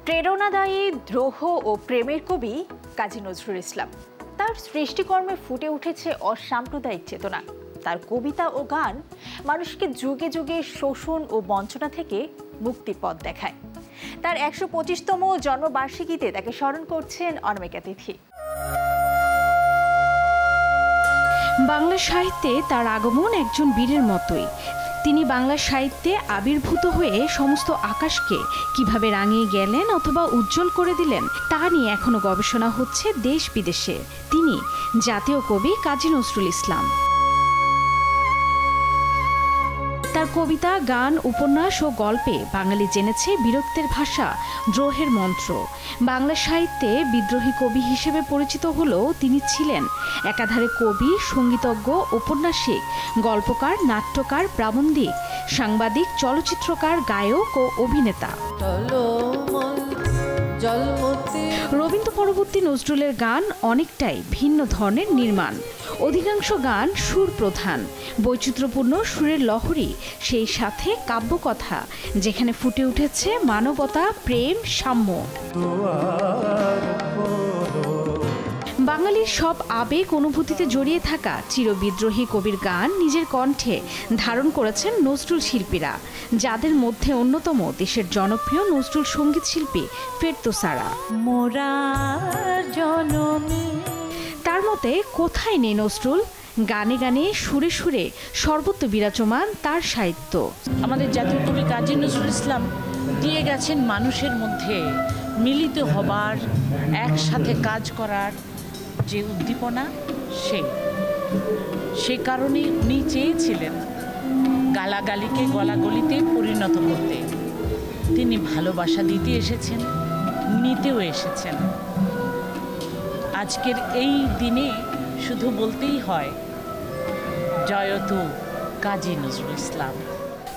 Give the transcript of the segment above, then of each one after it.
প্রেরণাদায়ী দ্রোহ ও প্রেমের কবি কাজী নজরুল ইসলাম। তার সৃষ্টিকর্মে ফুটে উঠেছে অসাম্প্রদায়িক চেতনা। তার কবিতা ও গান মানুষকে যুগে যুগে শোষণ ও বঞ্চনা থেকে মুক্তির পথ দেখায়। তার ১২৫তম জন্মবার্ষিকীতে তাকে স্মরণ করছেন অনামিকা তিথি। বাংলা সাহিত্যে তার আগমন একজন বীরের মতোই। তিনি বাংলা সাহিত্যে আবির্ভূত হয়ে সমস্ত আকাশকে কিভাবে রাঙিয়ে গেলেন অথবা উজ্জ্বল করে দিলেন তা নিয়ে এখনো গবেষণা হচ্ছে দেশ বিদেশে। তিনি জাতীয় কবি কাজী নজরুল ইসলাম। তার কবিতা, গান, উপন্যাস ও গল্পে বাঙালি জেনেছে বীরত্বের ভাষা, দ্রোহের মন্ত্র। বাংলা সাহিত্যে বিদ্রোহী কবি হিসেবে পরিচিত হলেও তিনি ছিলেন একাধারে কবি, সঙ্গীতজ্ঞ, ঔপন্যাসিক, গল্পকার, নাট্যকার, প্রাবন্ধিক, সাংবাদিক, চলচ্চিত্রকার, গায়ক ও অভিনেতা। রবীন্দ্র পরবর্তী নজরুলের গান অনেকটাই ভিন্ন ধরনের নির্মাণ। অধিকাংশ গান সুর প্রধান, বৈচিত্র্যপূর্ণ সুরের লহরী, সেই সাথে কাব্যকথা যেখানে ফুটে উঠেছে মানবতা, প্রেম, সাম্য। বাঙালির সব আবেগ অনুভূতিতে জড়িয়ে থাকা চিরবিদ্রোহী কবির গান নিজের কণ্ঠে ধারণ করেছেন নজরুল শিল্পীরা, যাদের মধ্যে অন্যতম দেশের জনপ্রিয় নজরুল সঙ্গীত শিল্পী ফেরদৌসারা। তার মতে কোথায় নেই নজরুল? গানে গানে, সুরে সুরে সর্বত্র বিরাজমান তার সাহিত্য। আমাদের জাতীয় কবি কাজী নজরুল ইসলাম দিয়ে গেছেন মানুষের মধ্যে মিলিত হবার, একসাথে কাজ করার যে উদ্দীপনা, সে কারণে উনি চেয়েছিলেন গালাগালিকে গলাগলিতে পরিণত করতে। তিনি ভালোবাসা দিতে এসেছেন, নিতেও এসেছেন। আজকের এই দিনে শুধু বলতেই হয় জয়তু কাজী নজরুল ইসলাম।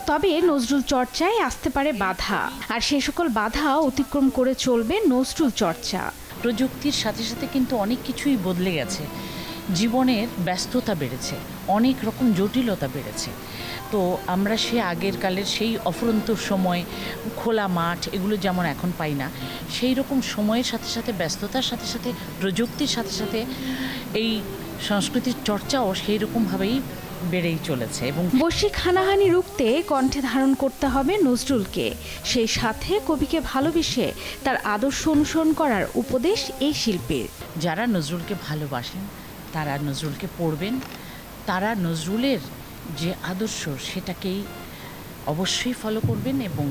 তবে নজরুল চর্চায় আসতে পারে বাধা, আর সে সকল বাধা অতিক্রম করে চলবে নজরুল চর্চা। প্রযুক্তির সাথে সাথে কিন্তু অনেক কিছুই বদলে গেছে। জীবনের ব্যস্ততা বেড়েছে, অনেক রকম জটিলতা বেড়েছে। তো আমরা সে আগের কালের সেই অফুরন্ত সময়, খোলা মাঠ, এগুলো যেমন এখন পাই না, সেই রকম সময়ের সাথে সাথে, ব্যস্ততার সাথে সাথে, প্রযুক্তির সাথে সাথে এই সংস্কৃতির চর্চাও সেই রকমভাবেই বেড়েই চলেছে। এবং বৈশ্বিক হানাহানি রুখতে কণ্ঠে ধারণ করতে হবে নজরুলকে, সেই সাথে কবিকে ভালোবেসে তার আদর্শ অনুসরণ করার উপদেশ এই শিল্পীর। যারা নজরুলকে ভালোবাসেন তারা নজরুলকে পড়বেন, তারা নজরুলের যে আদর্শ সেটাকেই অবশ্যই ফলো করবেন। এবং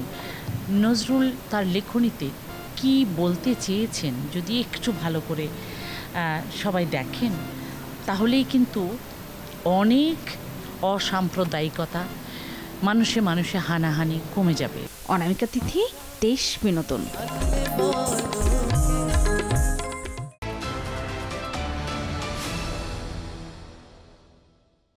নজরুল তার লেখনীতে কি বলতে চেয়েছেন যদি একটু ভালো করে সবাই দেখেন, তাহলেই কিন্তু অনেক অসাম্প্রদায়িকতা, মানুষে মানুষে হানাহানি কমে যাবে। অনামিকা তিথি, দেশ বিনোদন।